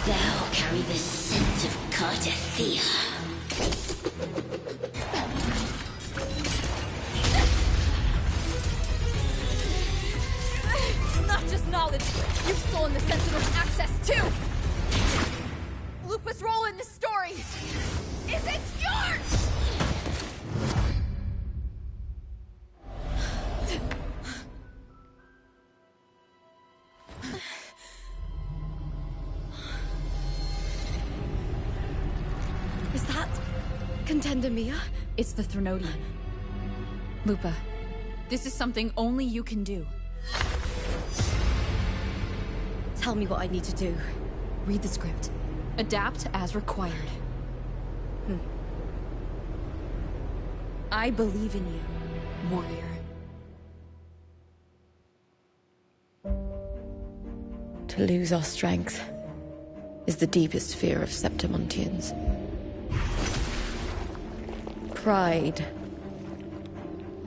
Thou carry the scent of Cartathea. Not just knowledge, you've stolen the Sentinel's access too! Lupa's role in this story isn't yours! Is that Contender Mia? It's the Threnodian. Lupa, this is something only you can do. Tell me what I need to do. Read the script. Adapt as required. I believe in you, warrior. To lose our strength is the deepest fear of Septimontians. Pride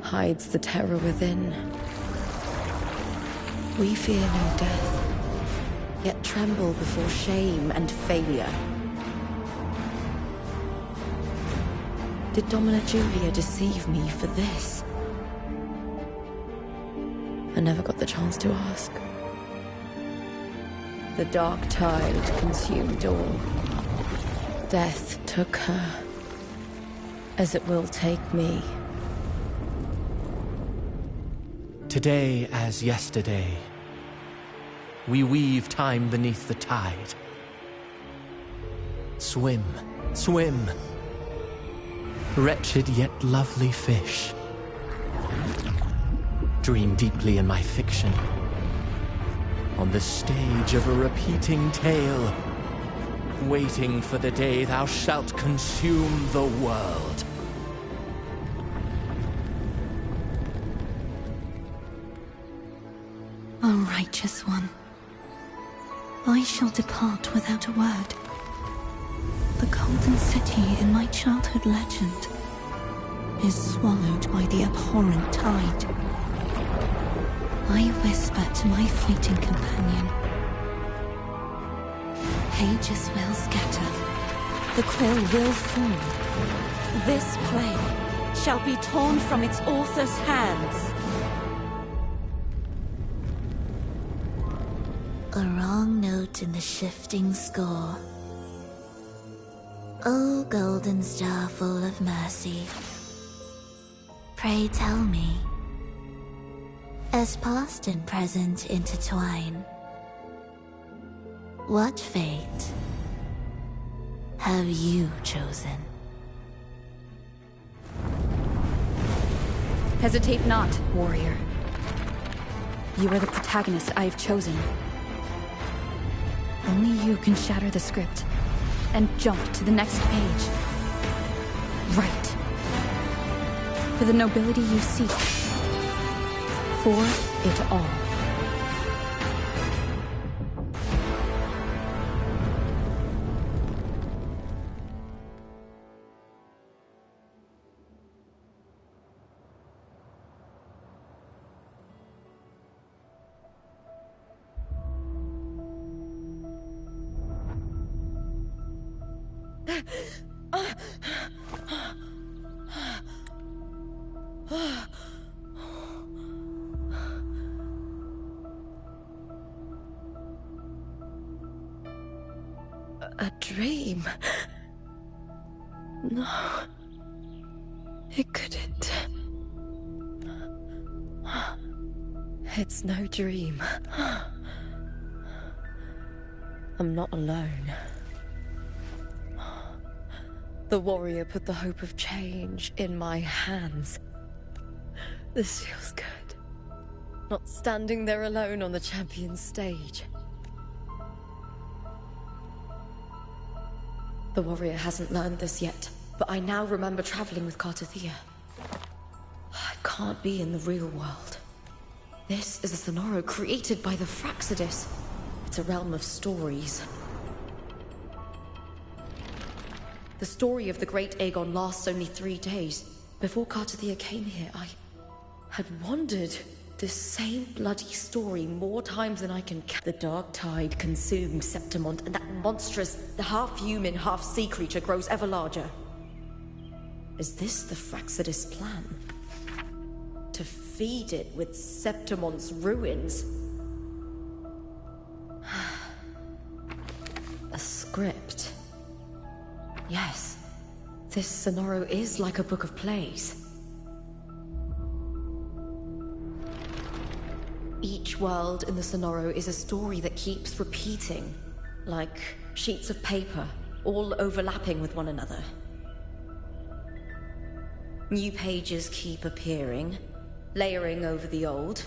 hides the terror within. We fear no death, yet tremble before shame and failure. Did Domina Julia deceive me for this? I never got the chance to ask. The dark tide consumed all. Death took her, as it will take me. Today as yesterday, we weave time beneath the tide. Swim, swim, wretched yet lovely fish. Dream deeply in my fiction, on the stage of a repeating tale, waiting for the day thou shalt consume the world. O righteous one, I shall depart without a word. The golden city in my childhood legend is swallowed by the abhorrent tide. I whisper to my fleeting companion. Pages will scatter. The quill will fall. This play shall be torn from its author's hands. A wrong note in the shifting score. O golden star full of mercy, pray tell me, as past and present intertwine, what fate have you chosen? Hesitate not, warrior. You are the protagonist I have chosen. Only you can shatter the script and jump to the next page. Right. For the nobility you seek. For it all. A dream? No. It couldn't. It's no dream. I'm not alone. The warrior put the hope of change in my hands. This feels good. Not standing there alone on the champion's stage. The warrior hasn't learned this yet, but I now remember traveling with Cartathea. I can't be in the real world. This is a Sonoro created by the Fraxidus. It's a realm of stories. The story of the great Aegon lasts only 3 days. Before Cartathea came here, I had wandered this same bloody story more times than I can count. The dark tide consumed Septimont, and that monstrous, half-human, half-sea creature grows ever larger. Is this the Fraxidus' plan? To feed it with Septimont's ruins? A script. Yes, this Sonoro is like a book of plays. Each world in the Sonoro is a story that keeps repeating, like sheets of paper, all overlapping with one another. New pages keep appearing, layering over the old,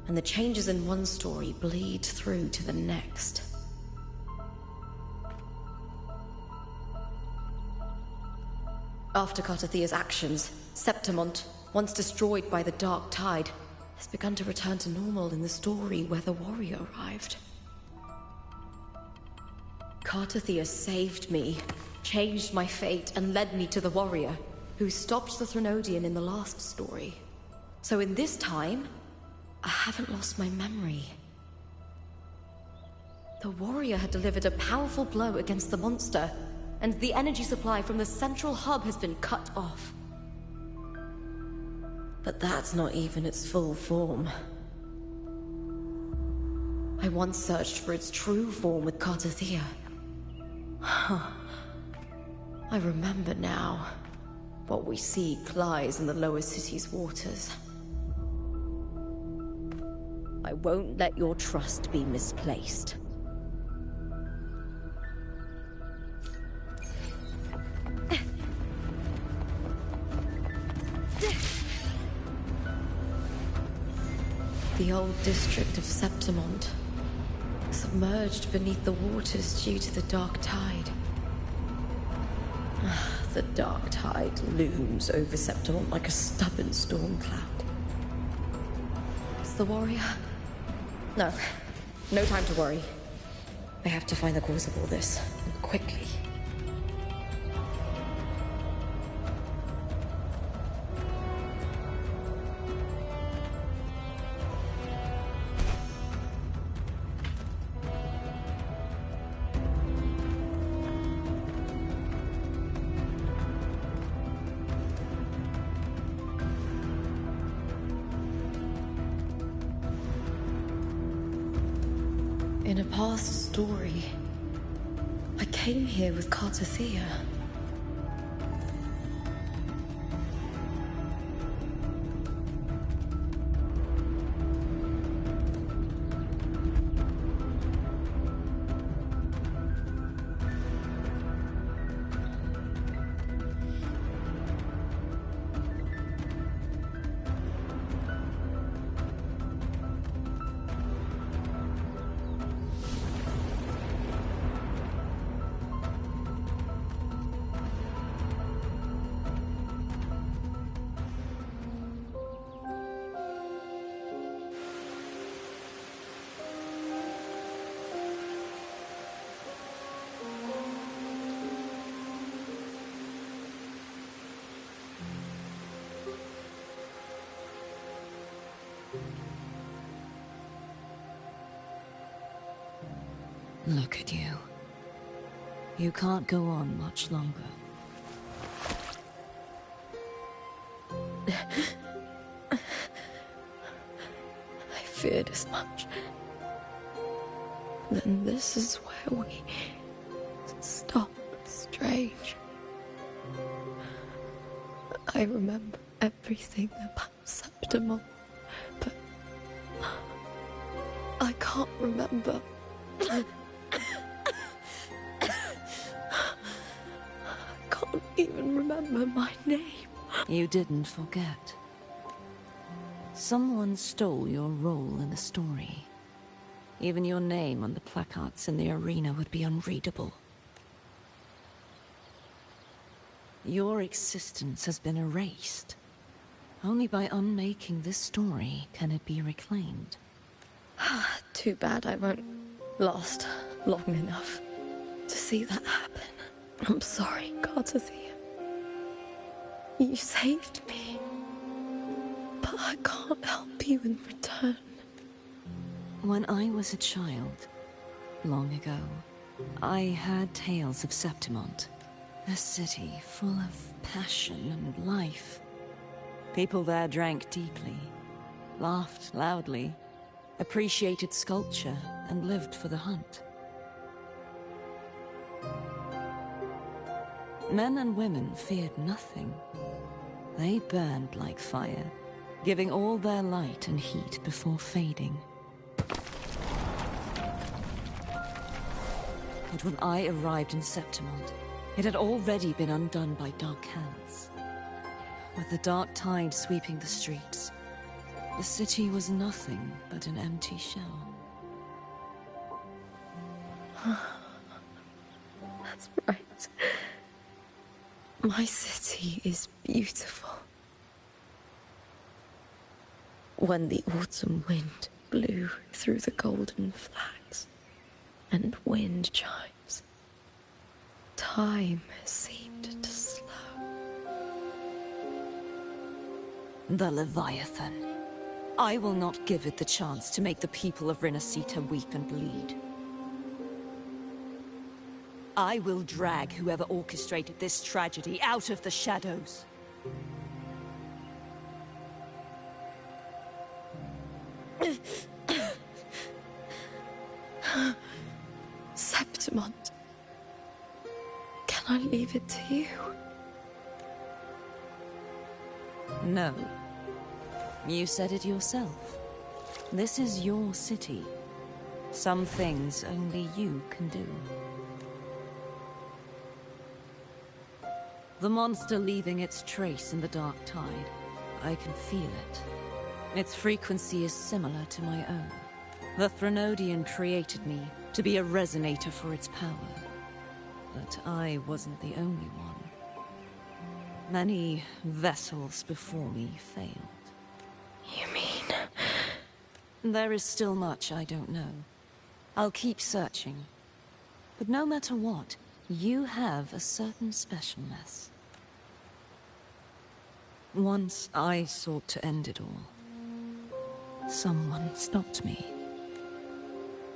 and the changes in one story bleed through to the next. After Cartathea's actions, Septimont, once destroyed by the dark tide, has begun to return to normal in the story where the warrior arrived. Cartathea saved me, changed my fate, and led me to the warrior, who stopped the Threnodian in the last story. So in this time, I haven't lost my memory. The warrior had delivered a powerful blow against the monster, and the energy supply from the central hub has been cut off. But that's not even its full form. I once searched for its true form with Cartathea. I remember now. What we seek lies in the lower city's waters. I won't let your trust be misplaced. The old district of Septimont, submerged beneath the waters due to the dark tide. The dark tide looms over Septimont like a stubborn storm cloud. It's the warrior? No. No time to worry. I have to find the cause of all this, and quickly. In a past story, I came here with Cartathea. Look at you. You can't go on much longer. I feared as much. Then this is where we stop. Strange. I remember everything about Septimont, but I can't remember. I can't even remember my name. You didn't forget. Someone stole your role in the story. Even your name on the placards in the arena would be unreadable. Your existence has been erased. Only by unmaking this story can it be reclaimed. Too bad I won't last long enough to see that happen. I'm sorry, Cartathea. You saved me. But I can't help you in return. When I was a child, long ago, I heard tales of Septimont, a city full of passion and life. People there drank deeply, laughed loudly, appreciated sculpture, and lived for the hunt. Men and women feared nothing. They burned like fire, giving all their light and heat before fading. But when I arrived in Septimont, it had already been undone by dark hands. With the dark tide sweeping the streets, the city was nothing but an empty shell. That's right. My city is beautiful. When the autumn wind blew through the golden flags and wind chimes, time seemed to slow. The Leviathan. I will not give it the chance to make the people of Rinasita weep and bleed. I will drag whoever orchestrated this tragedy out of the shadows. Septimont. Can I leave it to you? No. You said it yourself. This is your city. Some things only you can do. The monster leaving its trace in the dark tide. I can feel it. Its frequency is similar to my own. The Threnodian created me to be a resonator for its power. But I wasn't the only one. Many vessels before me failed. You mean... There is still much I don't know. I'll keep searching. But no matter what, you have a certain specialness. Once I sought to end it all. Someone stopped me.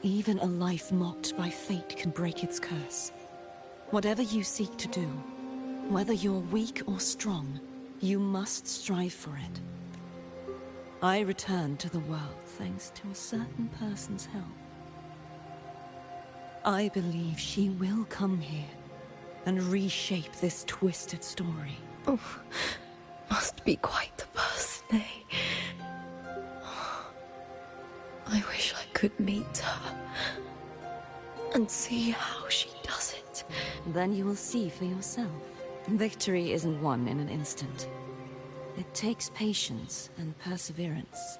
Even a life mocked by fate can break its curse. Whatever you seek to do, whether you're weak or strong, you must strive for it. I returned to the world thanks to a certain person's help. I believe she will come here and reshape this twisted story. Oh, must be quite the person, eh? I wish I could meet her and see how she does it. Then you will see for yourself. Victory isn't won in an instant. It takes patience and perseverance.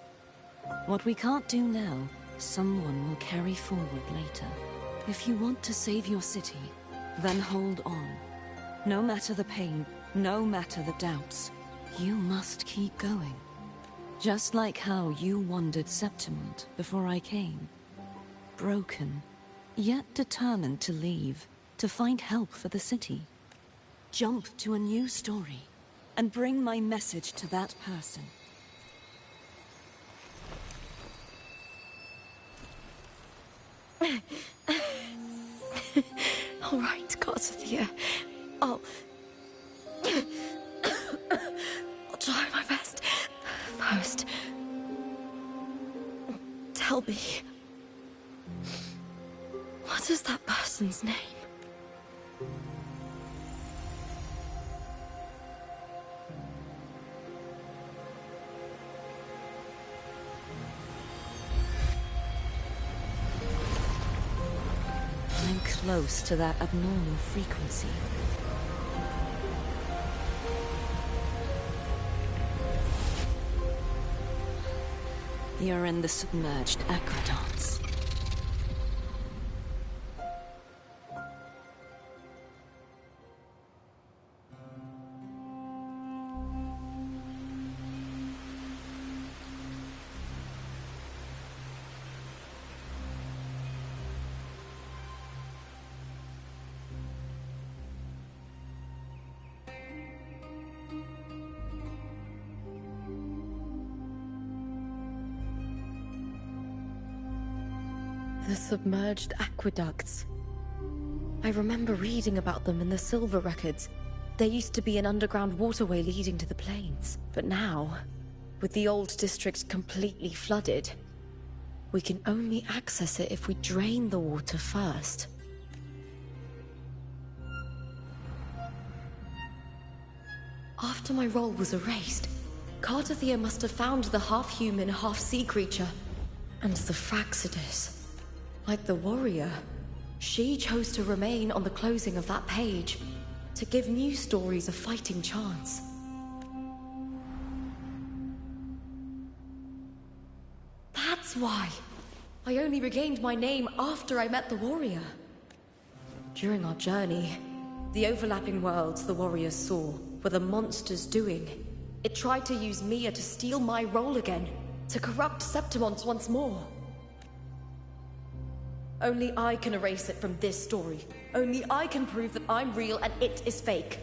What we can't do now, someone will carry forward later. If you want to save your city, then hold on. No matter the pain, no matter the doubts, you must keep going. Just like how you wandered Septimont before I came. Broken, yet determined to leave, to find help for the city. Jump to a new story, and bring my message to that person. All right, Garcia. I'll try my best. First, tell me, what is that person's name? I'm close to that abnormal frequency. You're in the submerged aqueducts. The submerged aqueducts. I remember reading about them in the Silver Records. There used to be an underground waterway leading to the plains. But now, with the old district completely flooded, we can only access it if we drain the water first. After my role was erased, Cartathea must have found the half-human, half-sea creature. And the Fraxidus, like the warrior, she chose to remain on the closing of that page, to give new stories a fighting chance. That's why I only regained my name after I met the warrior. During our journey, the overlapping worlds the warriors saw were the monster's doing. It tried to use Mia to steal my role again, to corrupt Septimons once more. Only I can erase it from this story. Only I can prove that I'm real and it is fake.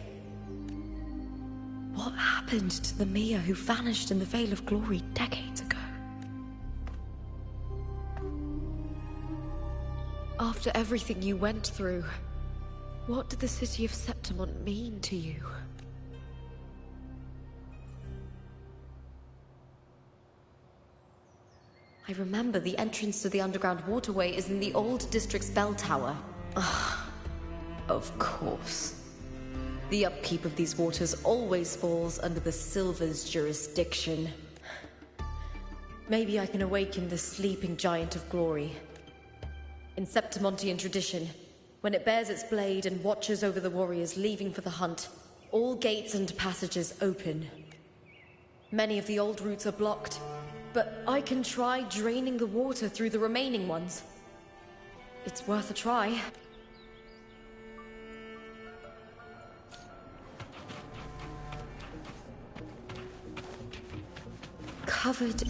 What happened to the Mia who vanished in the Veil of Glory decades ago? After everything you went through, what did the city of Septimon mean to you? I remember the entrance to the underground waterway is in the old district's bell tower. Of course. The upkeep of these waters always falls under the Silver's jurisdiction. Maybe I can awaken the sleeping giant of glory. In Septimontian tradition, when it bears its blade and watches over the warriors leaving for the hunt, all gates and passages open. Many of the old routes are blocked, but I can try draining the water through the remaining ones. It's worth a try. Covered...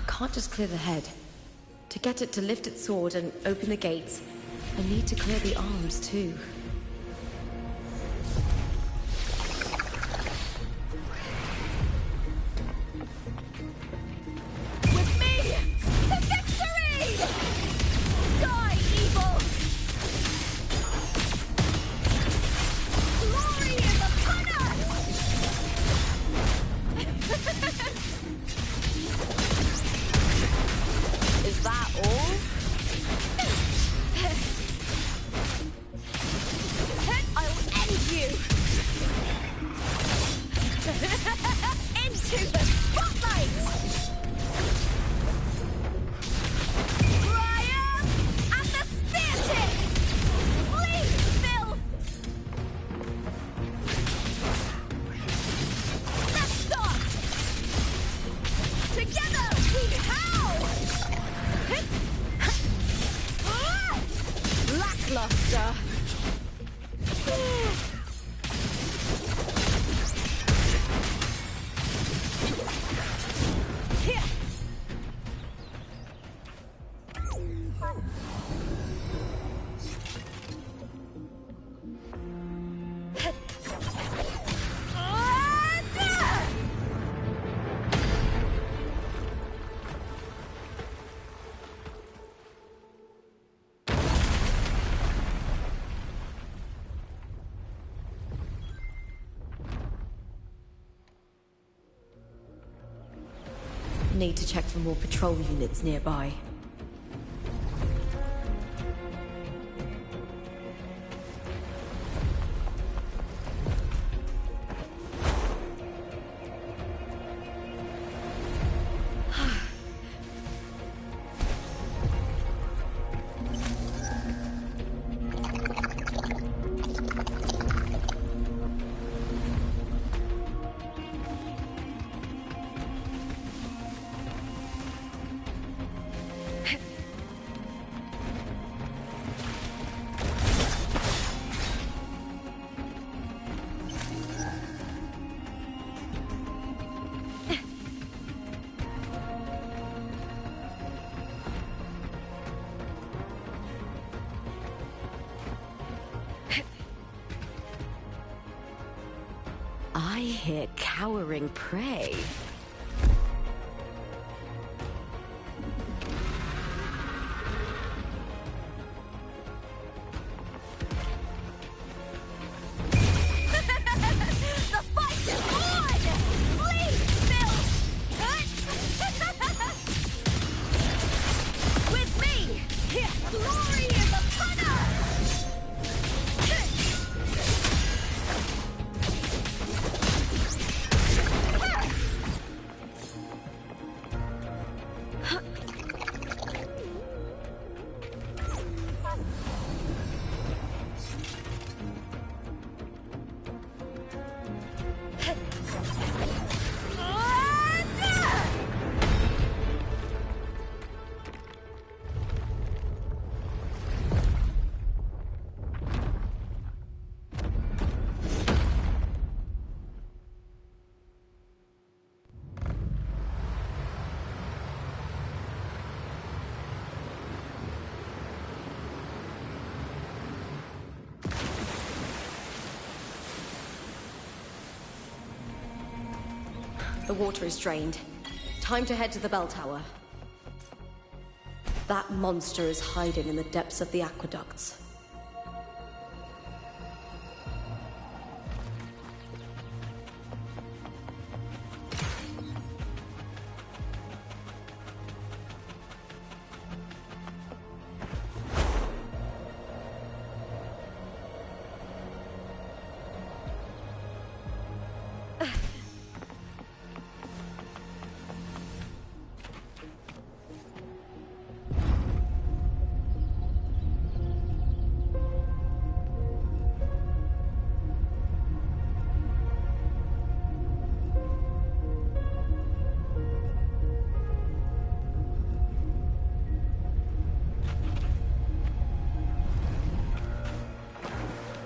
Can't just clear the head. To get it to lift its sword and open the gates, I need to clear the arms too. With me to victory! Die, evil! Glory is upon us! Is that all? I'll end you! Into the spotlight! Triumph and the spear tip! Flee, filth! Let's start! Together we howl! Lackluster! Here! Need to check for more patrol units nearby. I hear cowering prey. The fight is on! Please, Bill! With me, glory is upon us! The water is drained. Time to head to the bell tower. That monster is hiding in the depths of the aqueducts.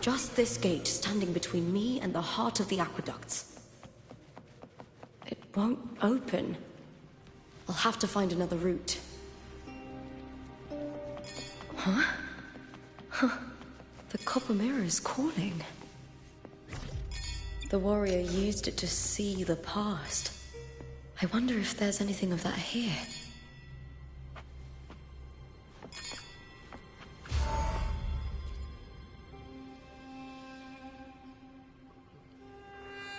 Just this gate standing between me and the heart of the aqueducts. It won't open. I'll have to find another route. Huh? The copper mirror is calling. The warrior used it to see the past. I wonder if there's anything of that here.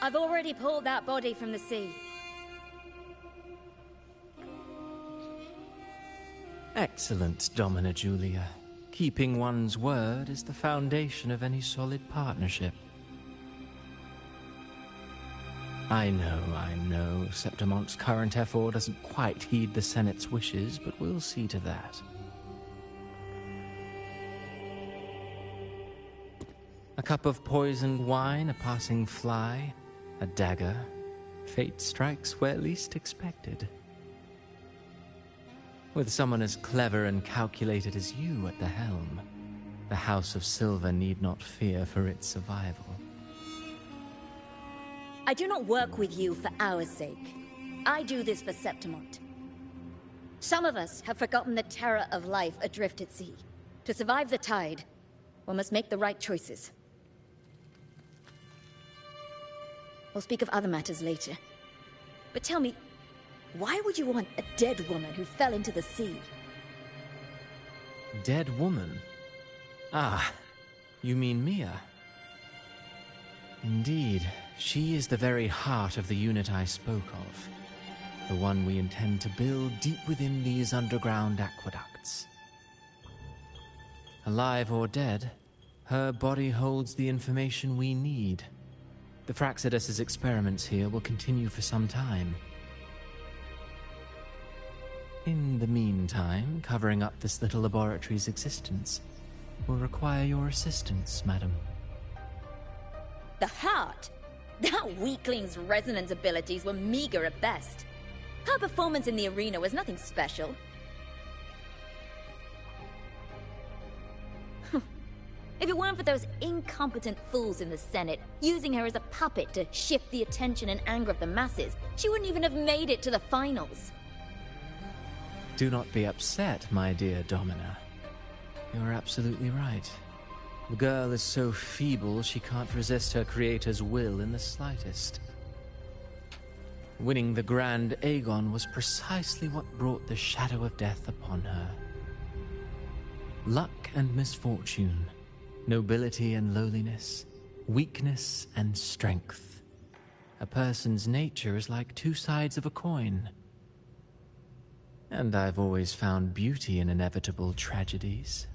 I've already pulled that body from the sea. Excellent, Domina Julia. Keeping one's word is the foundation of any solid partnership. I know, Septimonte's current effort doesn't quite heed the Senate's wishes, but we'll see to that. A cup of poisoned wine, a passing fly, a dagger. Fate strikes where least expected. With someone as clever and calculated as you at the helm, the House of Silver need not fear for its survival. I do not work with you for our sake. I do this for Septimont. Some of us have forgotten the terror of life adrift at sea. To survive the tide, one must make the right choices. We'll speak of other matters later. But tell me, why would you want a dead woman who fell into the sea? Dead woman? Ah, you mean Mia? Indeed, she is the very heart of the unit I spoke of. The one we intend to build deep within these underground aqueducts. Alive or dead, her body holds the information we need. The Fraxidus' experiments here will continue for some time. In the meantime, covering up this little laboratory's existence will require your assistance, madam. The heart? That weakling's resonance abilities were meager at best. Her performance in the arena was nothing special. If it weren't for those incompetent fools in the Senate, using her as a puppet to shift the attention and anger of the masses, she wouldn't even have made it to the finals. Do not be upset, my dear Domina. You're absolutely right. The girl is so feeble she can't resist her creator's will in the slightest. Winning the Grand Aegon was precisely what brought the shadow of death upon her. Luck and misfortune, nobility and lowliness, weakness and strength. A person's nature is like two sides of a coin. And I've always found beauty in inevitable tragedies.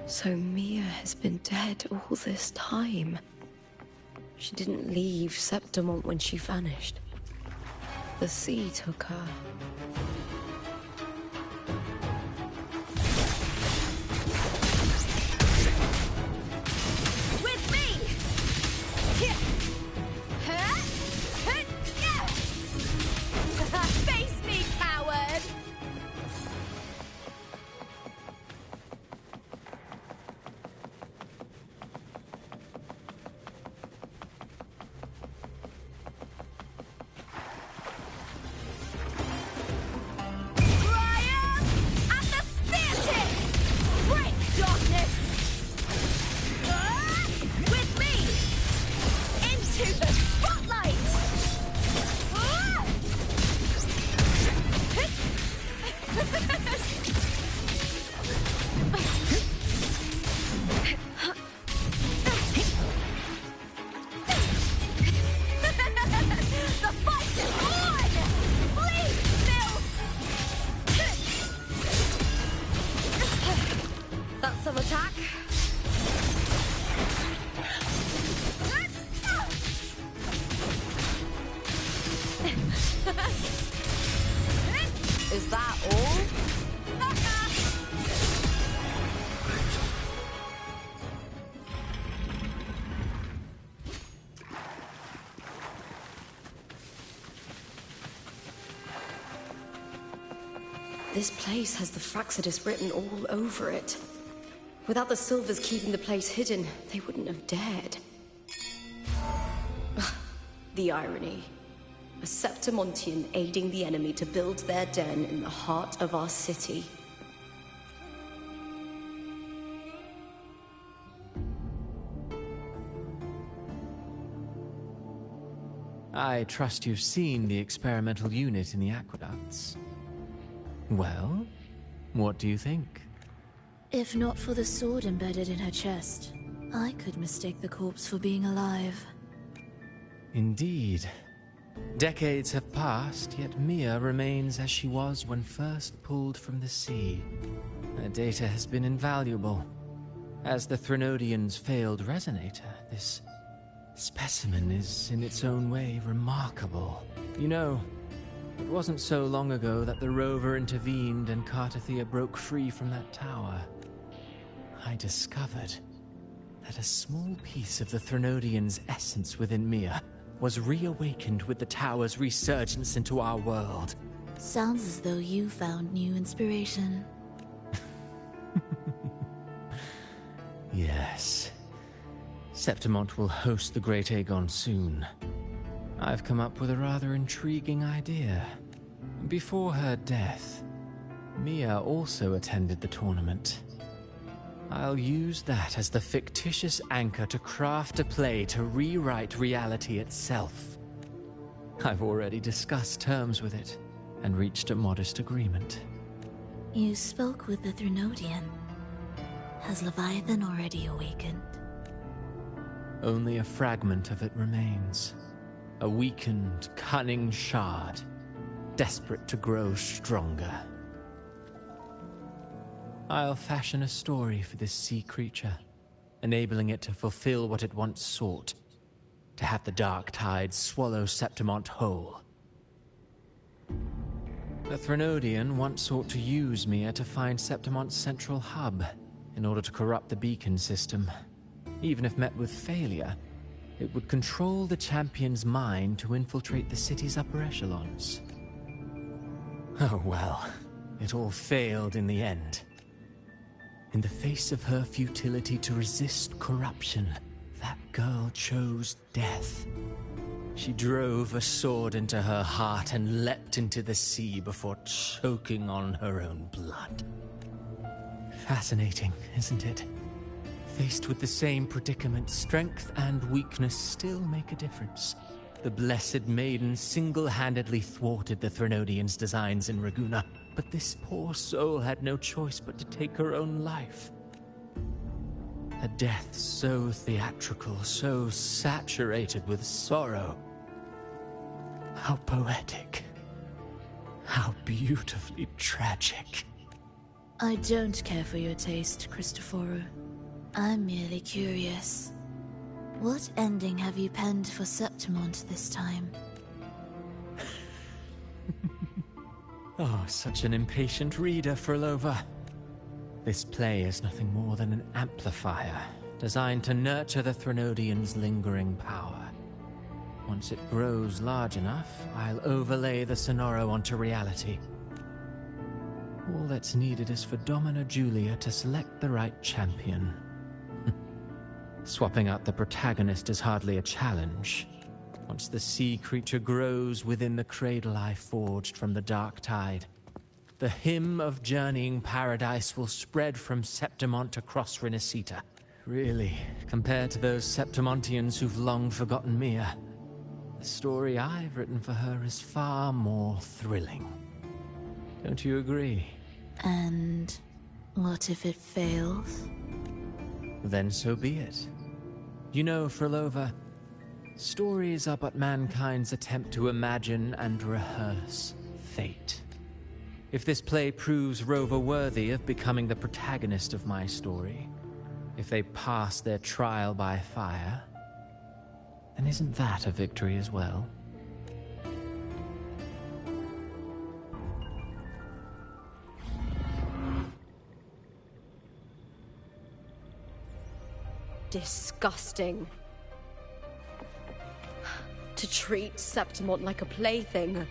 So Mia has been dead all this time. She didn't leave Septimont when she vanished. The sea took her. With me! Face me, coward! Is that all? This place has the Fraxidus written all over it. Without the Silvers keeping the place hidden, they wouldn't have dared. The irony. A Septimontian aiding the enemy to build their den in the heart of our city. I trust you've seen the experimental unit in the aqueducts. Well, what do you think? If not for the sword embedded in her chest, I could mistake the corpse for being alive. Indeed. Decades have passed, yet Mia remains as she was when first pulled from the sea. Her data has been invaluable. As the Threnodian's failed resonator, this specimen is, in its own way, remarkable. You know, it wasn't so long ago that the rover intervened and Cartathea broke free from that tower. I discovered that a small piece of the Threnodian's essence within Mia was reawakened with the tower's resurgence into our world. Sounds as though you found new inspiration. Yes. Septimont will host the Great Aegon soon. I've come up with a rather intriguing idea. Before her death, Mia also attended the tournament. I'll use that as the fictitious anchor to craft a play to rewrite reality itself. I've already discussed terms with it, and reached a modest agreement. You spoke with the Threnodian. Has Leviathan already awakened? Only a fragment of it remains. A weakened, cunning shard, desperate to grow stronger. I'll fashion a story for this sea creature, enabling it to fulfill what it once sought, to have the dark tides swallow Septimont whole. The Threnodian once sought to use Mia to find Septimont's central hub, in order to corrupt the beacon system. Even if met with failure, it would control the champion's mind to infiltrate the city's upper echelons. Oh well, it all failed in the end. In the face of her futility to resist corruption, that girl chose death. She drove a sword into her heart and leapt into the sea before choking on her own blood. Fascinating, isn't it? Faced with the same predicament, strength and weakness still make a difference. The Blessed Maiden single-handedly thwarted the Threnodians' designs in Raguna, but this poor soul had no choice but to take her own life. A death so theatrical, so saturated with sorrow. How poetic. How beautifully tragic. I don't care for your taste, Christophoru. I'm merely curious. What ending have you penned for Septimont this time? Oh, such an impatient reader, Frolova. This play is nothing more than an amplifier, designed to nurture the Threnodians' lingering power. Once it grows large enough, I'll overlay the Sonoro onto reality. All that's needed is for Domina Julia to select the right champion. Swapping out the protagonist is hardly a challenge. Once the sea creature grows within the cradle I forged from the dark tide, the hymn of journeying paradise will spread from Septimont across Renacita. Really, compared to those Septimontians who've long forgotten Mia, the story I've written for her is far more thrilling. Don't you agree? And what if it fails? Then so be it. You know, Frolova, stories are but mankind's attempt to imagine and rehearse fate. If this play proves Rover worthy of becoming the protagonist of my story, if they pass their trial by fire, then isn't that a victory as well? Disgusting. To treat Septimont like a plaything.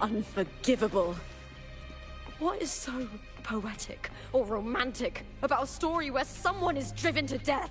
Unforgivable. What is so poetic or romantic about a story where someone is driven to death?